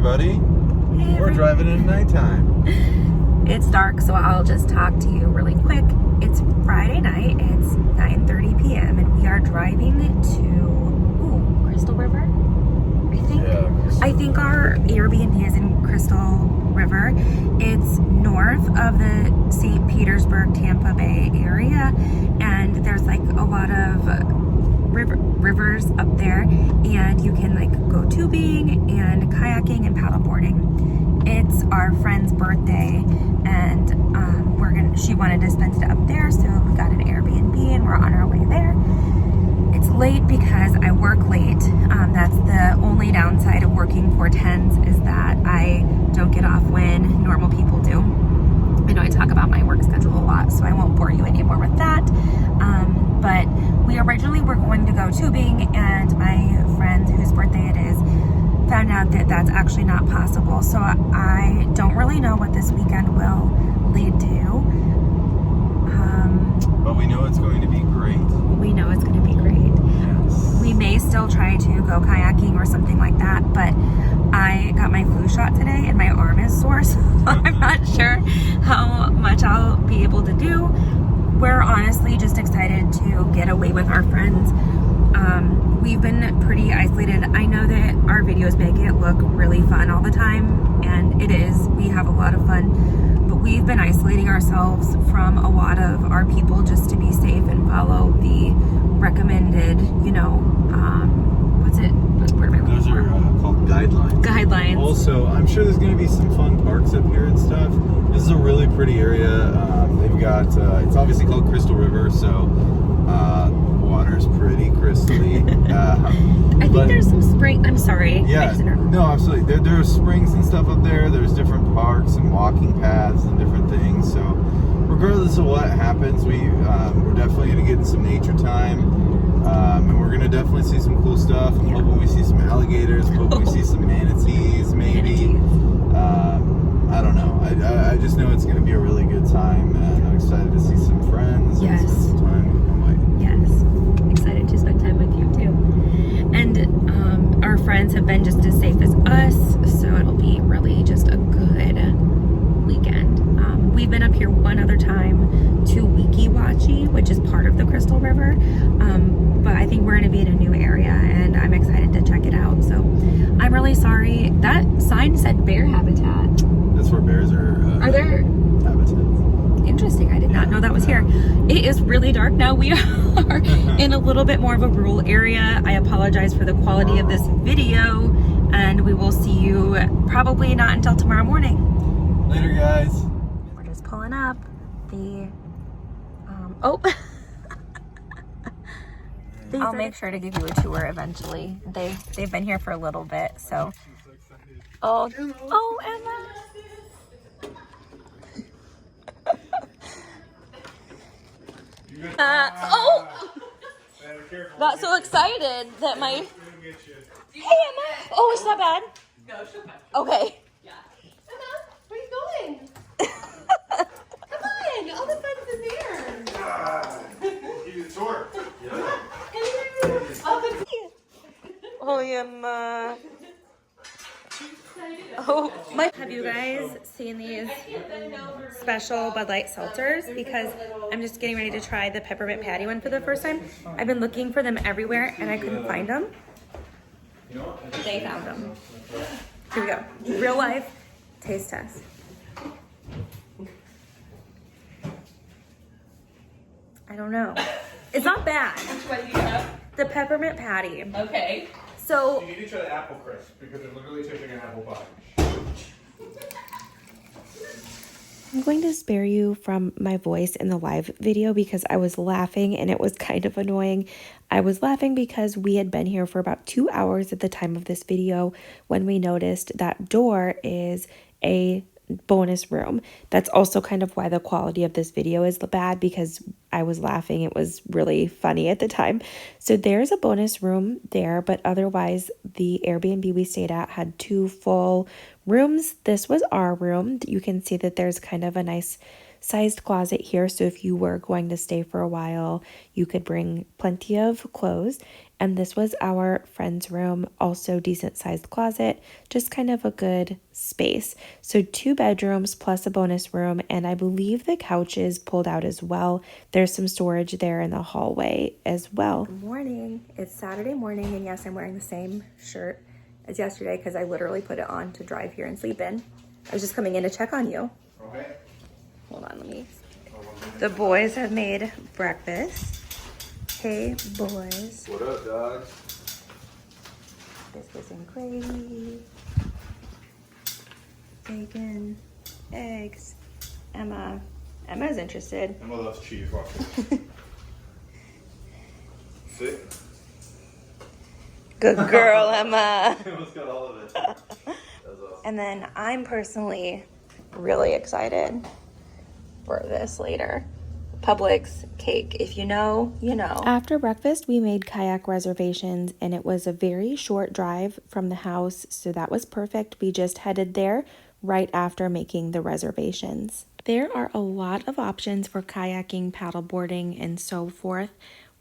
everybody. Hey, We're driving in nighttime. It's dark, so I'll just talk to you really quick. It's Friday night. It's 9:30 p.m. and we are driving to Crystal River, I think. Yeah, I think our Airbnb is in Crystal River. It's north of the St. Petersburg, Tampa Bay area, and there's like a lot of rivers up there, and you can like go tubing and kayaking and paddleboarding. It's our friend's birthday, and she wanted to spend it up there, so we got an Airbnb and we're on our way there. It's late because I work late. That's the only downside of working 410s, is that I don't get off when normal people do. I know I talk about my work schedule a lot, so I won't bore you anymore with that. But we originally were going to go tubing, and my friend whose birthday it is found out that that's actually not possible. So I don't really know what this weekend will lead to. But we know it's going to be great. We know it's going to be great. Yes. We may still try to go kayaking or something like that, but I got my flu shot today and my arm is sore, so I'm not sure how much I'll be able to do. We're honestly just excited to get away with our friends. We've been pretty isolated. I know that our videos make it look really fun all the time, and it is. We have a lot of fun, but we've been isolating ourselves from a lot of our people just to be safe and follow the recommended, Those are called guidelines. Also, I'm sure there's going to be some fun parks up here and stuff. This is a really pretty area. They've got, it's obviously called Crystal River, so water's pretty crystally. I think there's some spring. I'm sorry. Yeah, no, absolutely. There are springs and stuff up there. There's different parks and walking paths and different things. So regardless of what happens, we're definitely going to get in some nature time. And we're going to definitely see some cool stuff. I'm hoping we see some alligators. I'm hoping we see some manatees, maybe. I don't know. I just know it's going to be a really good time. And I'm excited to see some friends. Yes. And spend some time with my wife. Yes. Excited to spend time with you too. And our friends have been just as safe as us, so it'll be really just a good weekend. We've been up here one other time to Weeki, which is part of the Crystal River. But I think we're going to be in a new area, and I'm excited to check it out. So I'm really sorry. That sign said bear habitat. That's where bears are. Are there? Habitats. Interesting. I did not know that was here. It is really dark now. We are in a little bit more of a rural area. I apologize for the quality of this video, and we will see you probably not until tomorrow morning. Later, guys. We're just pulling up the I'll make sure to give you a tour eventually. They've been here for a little bit, so. Oh, Emma. Got so excited that my. Hey, Emma. Oh, it's not bad. No, she'll catch it. Okay. Yeah. Emma, where are you going? Come on, all the fun's in there. Give you the tour. Yeah. Oh, Emma. Oh, have you guys seen these special Bud Light seltzers? Because I'm just getting ready to try the peppermint patty one for the first time. I've been looking for them everywhere and I couldn't find them. They found them. Here we go. Real life taste test. I don't know. It's not bad. Which one do you have? The peppermint patty. Okay. So You need to try the apple crisp because it literally tastes like an apple pie. I'm going to spare you from my voice in the live video because I was laughing and it was kind of annoying. I was laughing because we had been here for about 2 hours at the time of this video when we noticed that door is a bonus room. That's also kind of why the quality of this video is bad, because I was laughing. It was really funny at the time. So there's a bonus room there, but otherwise the Airbnb we stayed at had 2 full rooms. This was our room. You can see that there's kind of a nice sized closet here, so if you were going to stay for a while, you could bring plenty of clothes. And this was our friend's room, also decent sized closet, just kind of a good space. So 2 bedrooms plus a bonus room, and I believe the couch is pulled out as well. There's some storage there in the hallway as well. Good morning. It's Saturday morning, and yes, I'm wearing the same shirt as yesterday because I literally put it on to drive here and sleep in. I was just coming in to check on you. Okay. Hold on, let me. The boys have made breakfast. Hey, boys. What up, dogs? Biscuits and gravy. Bacon. Eggs. Emma's interested. Emma loves cheese. Watch it. See? Good girl, Emma. Emma's got all of it. That's awesome. And then I'm personally really excited for this later. Publix cake. If you know, you know. After breakfast, we made kayak reservations, and it was a very short drive from the house, so that was perfect. We just headed there right after making the reservations. There are a lot of options for kayaking, paddleboarding, and so forth.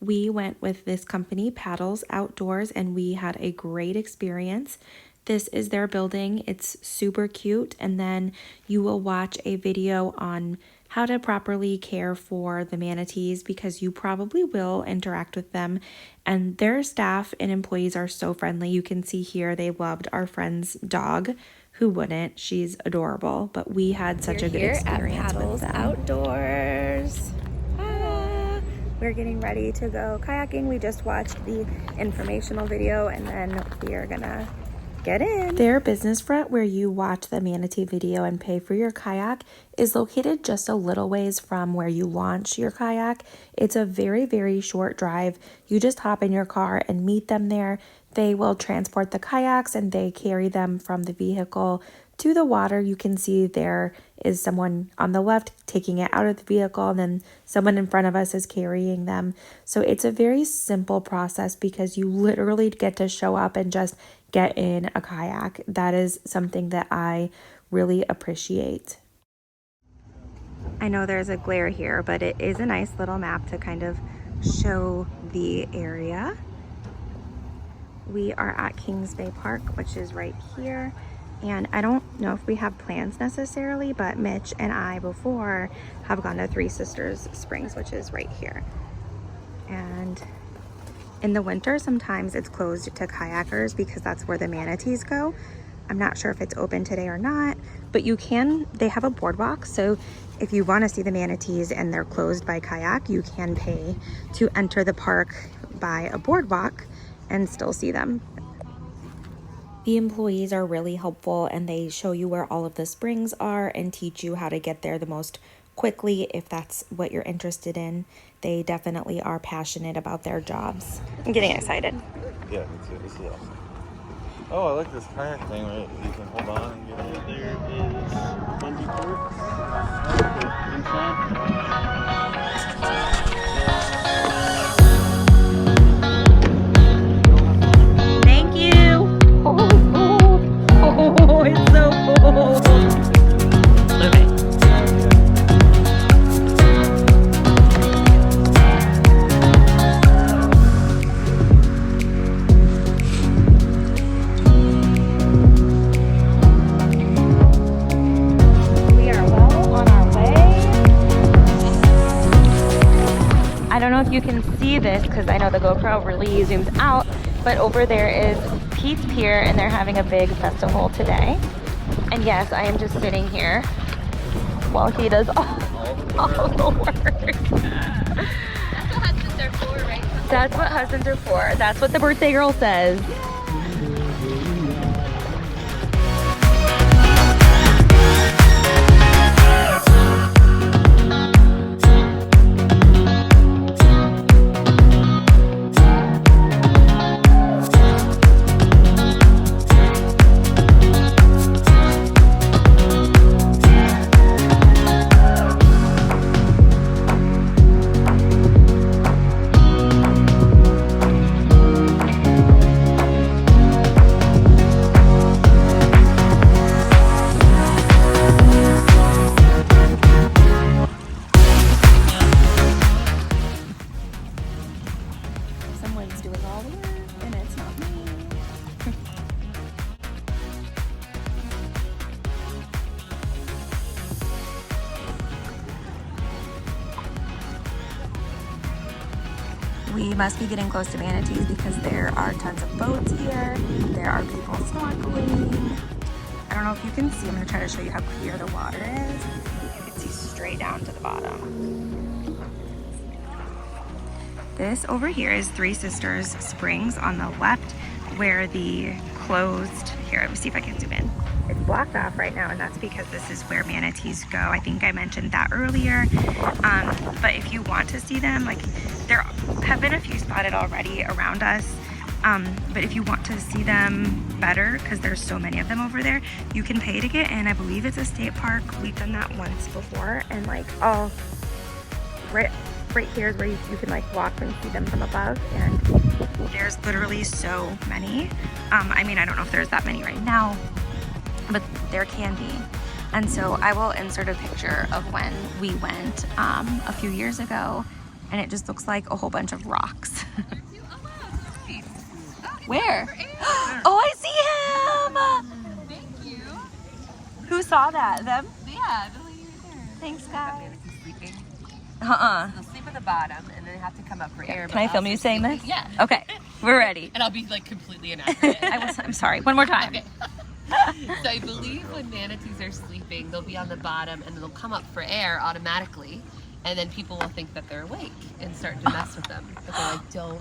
We went with this company, Paddles Outdoors, and we had a great experience. This is their building. It's super cute, and then you will watch a video on how to properly care for the manatees because you probably will interact with them, and their staff and employees are so friendly. You can see here they loved our friend's dog. Who wouldn't? She's adorable, but we had such a good experience with them. Outdoors. We're getting ready to go kayaking. We just watched the informational video, and then we are gonna get in. Their business front, where you watch the manatee video and pay for your kayak, is located just a little ways from where you launch your kayak. It's a very, very short drive. You just hop in your car and meet them there. They will transport the kayaks and they carry them from the vehicle to the water. You can see there is someone on the left taking it out of the vehicle, and then someone in front of us is carrying them. So it's a very simple process because you literally get to show up and just get in a kayak. That is something that I really appreciate. I know there's a glare here, but it is a nice little map to kind of show the area. We are at Kings Bay Park, which is right here. And I don't know if we have plans necessarily, but Mitch and I before have gone to Three Sisters Springs, which is right here. And in the winter, sometimes it's closed to kayakers because that's where the manatees go. I'm not sure if it's open today or not, but they have a boardwalk. So if you want to see the manatees and they're closed by kayak, you can pay to enter the park by a boardwalk and still see them. The employees are really helpful, and they show you where all of the springs are and teach you how to get there the most quickly if that's what you're interested in. They definitely are passionate about their jobs. I'm getting excited. Yeah, me too. This is awesome. Oh, I like this kayak thing where you can hold on and get in. There is bungee cord. Inside. Thank you. Oh, it's so cool. Okay. We are well on our way. I don't know if you can see this because I know the GoPro really zooms out, but over there is Pete's Pier, and they're having a big festival today. And yes, I am just sitting here while he does all the work. That's what husbands are for, right? That's what husbands are for. That's what the birthday girl says. We must be getting close to Manatees because there are tons of boats here. There are people snorkeling. I don't know if you can see. I'm gonna try to show you how clear the water is. You can see straight down to the bottom. This over here is Three Sisters Springs on the left, where the closed, here, let me see if I can zoom in. It's blocked off right now, and that's because this is where manatees go. I think I mentioned that earlier. But if you want to see them, like, there have been a few spotted already around us. But if you want to see them better, because there's so many of them over there, you can pay to get in. I believe it's a state park. We've done that once before, and like, oh, right here is where you can like walk and see them from above, and there's literally so many. I mean, I don't know if there's that many right now, but there can be. And so I will insert a picture of when we went a few years ago, and it just looks like a whole bunch of rocks. Where? Oh, I see him! Thank you. Who saw that? Them? Yeah, the lady right there. Thanks, guys. Manatees sleeping. Uh-uh. They'll sleep at the bottom and then have to come up for air. Can I film you saying this? Yeah. Okay, we're ready. And I'll be like completely inaccurate. I'm sorry. One more time. Okay. So I believe when manatees are sleeping, they'll be on the bottom and they'll come up for air automatically, and then people will think that they're awake and start to mess with them. But they're like, don't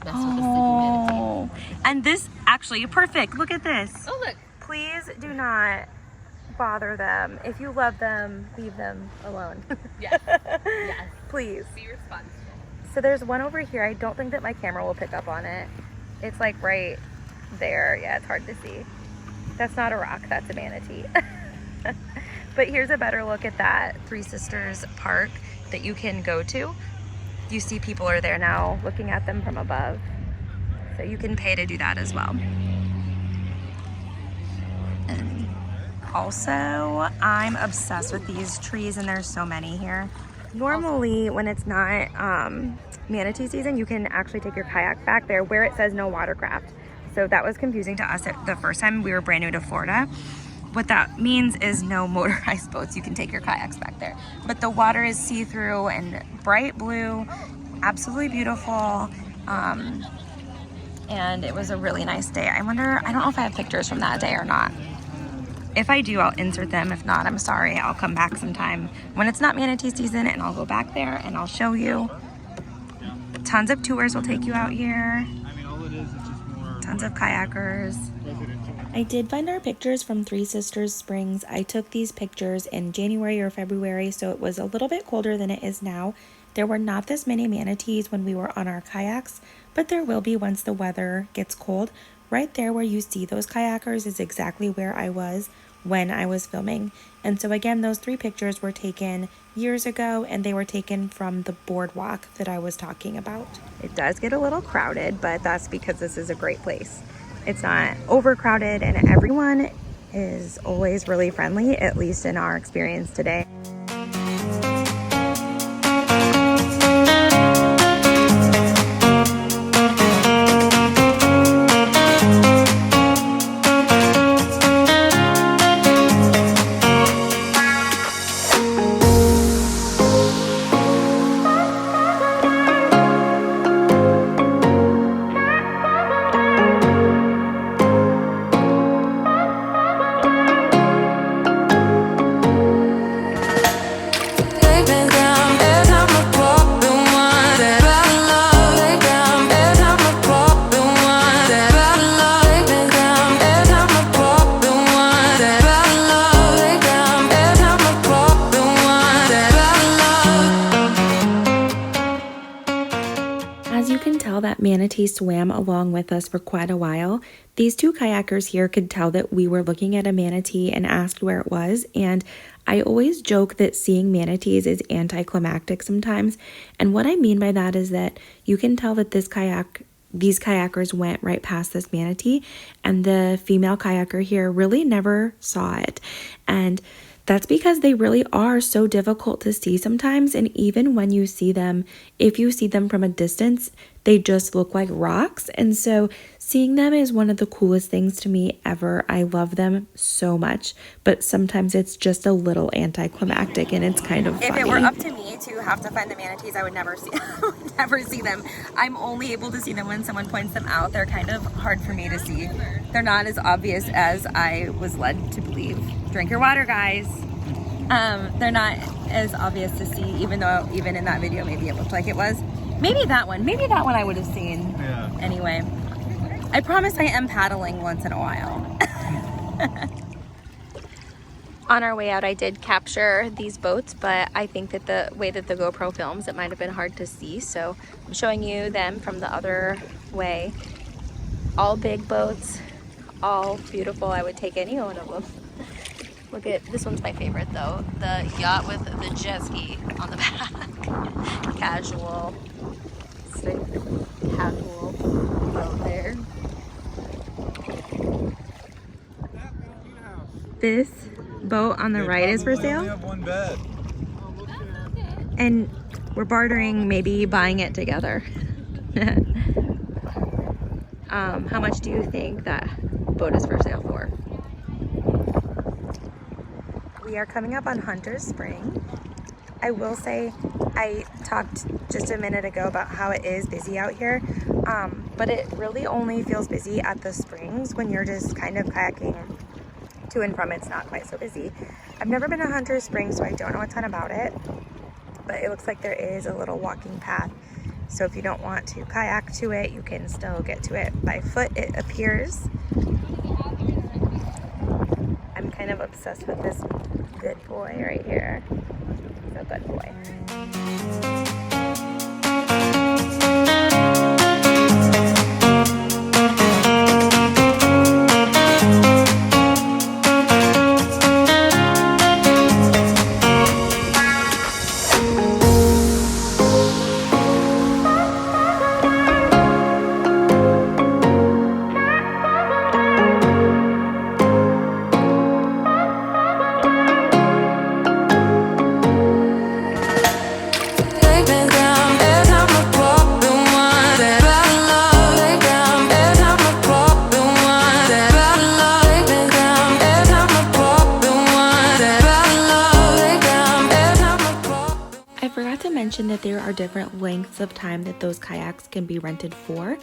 mess with a sleeping manatee. Oh, and this actually perfect. Look at this. Oh look. Please do not bother them. If you love them, leave them alone. Yes. Yes. Please. Be responsible. So there's one over here. I don't think that my camera will pick up on it. It's like right there. Yeah, it's hard to see. That's not a rock, that's a manatee. But here's a better look at that Three Sisters Park that you can go to. You see people are there now looking at them from above. So you can pay to do that as well. And also, I'm obsessed with these trees, and there's so many here. Normally, when it's not manatee season, you can actually take your kayak back there where it says no watercraft. So that was confusing to us the first time we were brand new to Florida. What that means is no motorized boats. You can take your kayaks back there. But the water is see-through and bright blue, absolutely beautiful. And it was a really nice day. I don't know if I have pictures from that day or not. If I do, I'll insert them. If not, I'm sorry. I'll come back sometime when it's not manatee season, and I'll go back there and I'll show you. Tons of tours will take you out here. Tons of kayakers. I did find our pictures from Three Sisters Springs. I took these pictures in January or February, so it was a little bit colder than it is now. There were not this many manatees when we were on our kayaks, but there will be once the weather gets cold. Right there where you see those kayakers is exactly where I was when I was filming. And so again, those 3 pictures were taken years ago, and they were taken from the boardwalk that I was talking about. It does get a little crowded, but that's because this is a great place. It's not overcrowded, and everyone is always really friendly, at least in our experience today. Manatee swam along with us for quite a while. These 2 kayakers here could tell that we were looking at a manatee and asked where it was, and I always joke that seeing manatees is anticlimactic sometimes, and what I mean by that is that you can tell that these kayakers went right past this manatee, and the female kayaker here really never saw it. And that's because they really are so difficult to see sometimes, and even when you see them, if you see them from a distance, they just look like rocks. And so seeing them is one of the coolest things to me ever. I love them so much, but sometimes it's just a little anticlimactic, and it's kind of funny. If it were up to me, me to have to find the manatees, I would never see never see them. I'm only able to see them when someone points them out. They're kind of hard for me to see. They're not as obvious as I was led to believe. Drink your water, guys. They're not as obvious to see, even though even in that video maybe it looked like it was. Maybe that one I would have seen. Yeah. Anyway, I promise I am paddling once in a while. On our way out, I did capture these boats, but I think that the way that the GoPro films, it might have been hard to see. So I'm showing you them from the other way. All big boats, all beautiful. I would take any one of them. Look at, this one's my favorite though. The yacht with the jet ski on the back. Casual, sick, casual boat there. This boat on the right is for sale. We have one bed. And we're bartering, maybe buying it together. How much do you think that boat is for sale for? We are coming up on Hunter's Spring. I will say, I talked just a minute ago about how it is busy out here, but it really only feels busy at the springs. When you're just kind of kayaking to and from, it's not quite so busy. I've never been to Hunter's Spring, so I don't know a ton about it, but it looks like there is a little walking path. So if you don't want to kayak to it, you can still get to it by foot, it appears. I'm kind of obsessed with this good boy right here. He's a good boy. That there are different lengths of time that those kayaks can be rented for.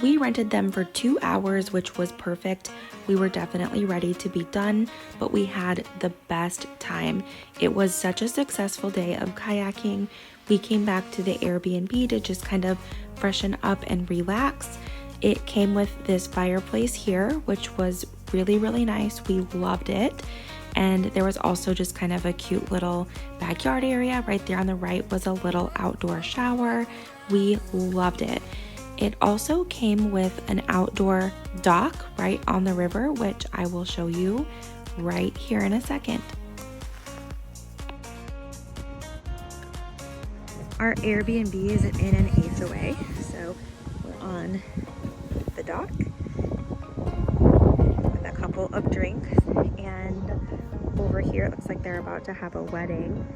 We rented them for 2 hours, which was perfect. We were definitely ready to be done, but we had the best time. It was such a successful day of kayaking. We came back to the Airbnb to just kind of freshen up and relax. It came with this fireplace here, which was really, really nice. We loved it. And there was also just kind of a cute little backyard area. Right there on the right was a little outdoor shower. We loved it. It also came with an outdoor dock right on the river, which I will show you right here in a second. Our Airbnb is in an HOA, so we're on the dock with a couple of drinks, and over here it looks like they're about to have a wedding.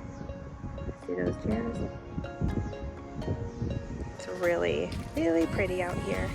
See those chairs? It's really, really pretty out here.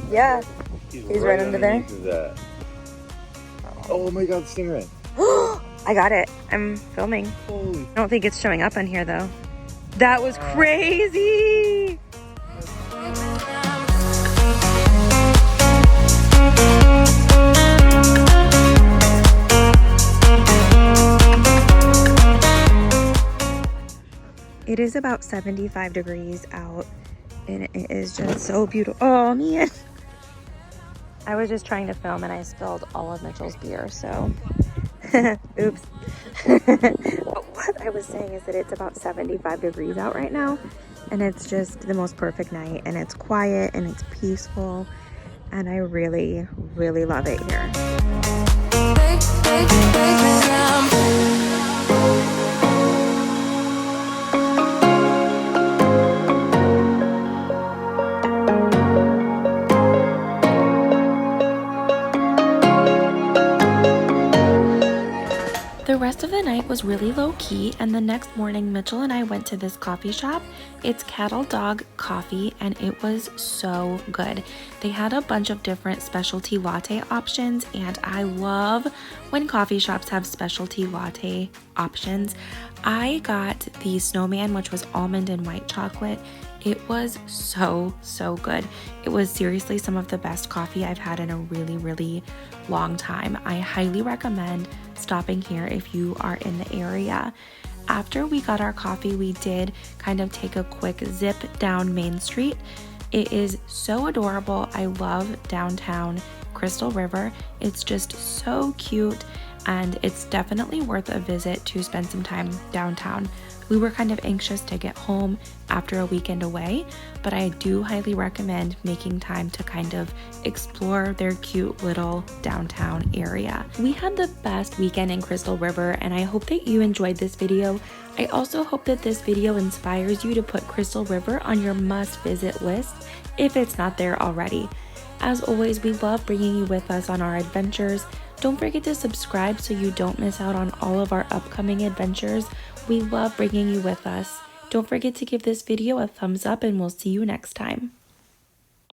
Yeah, he's right under there. That. Oh my god, stingray. I got it. I'm filming. Holy. I don't think it's showing up on here though. That was crazy. It is about 75 degrees out and it is just so beautiful. Oh man. I was just trying to film and I spilled all of Mitchell's beer, so oops. But what I was saying is that it's about 75 degrees out right now and it's just the most perfect night, and it's quiet and it's peaceful, and I really, really love it here. low key, and the next morning Mitchell and I went to this coffee shop. It's Cattle Dog Coffee, and it was so good. They had a bunch of different specialty latte options, and I love when coffee shops have specialty latte options. I got the Snowman, which was almond and white chocolate. It was so good. It was seriously some of the best coffee I've had in a really long time. I highly recommend stopping here if you are in the area. After we got our coffee, we did kind of take a quick zip down Main Street. It is so adorable. I love downtown Crystal River. It's just so cute, and it's definitely worth a visit to spend some time downtown. We were kind of anxious to get home after a weekend away, but I do highly recommend making time to kind of explore their cute little downtown area. We had the best weekend in Crystal River, and I hope that you enjoyed this video. I also hope that this video inspires you to put Crystal River on your must-visit list if it's not there already. As always, we love bringing you with us on our adventures. Don't forget to subscribe so you don't miss out on all of our upcoming adventures. We love bringing you with us. Don't forget to give this video a thumbs up, and we'll see you next time.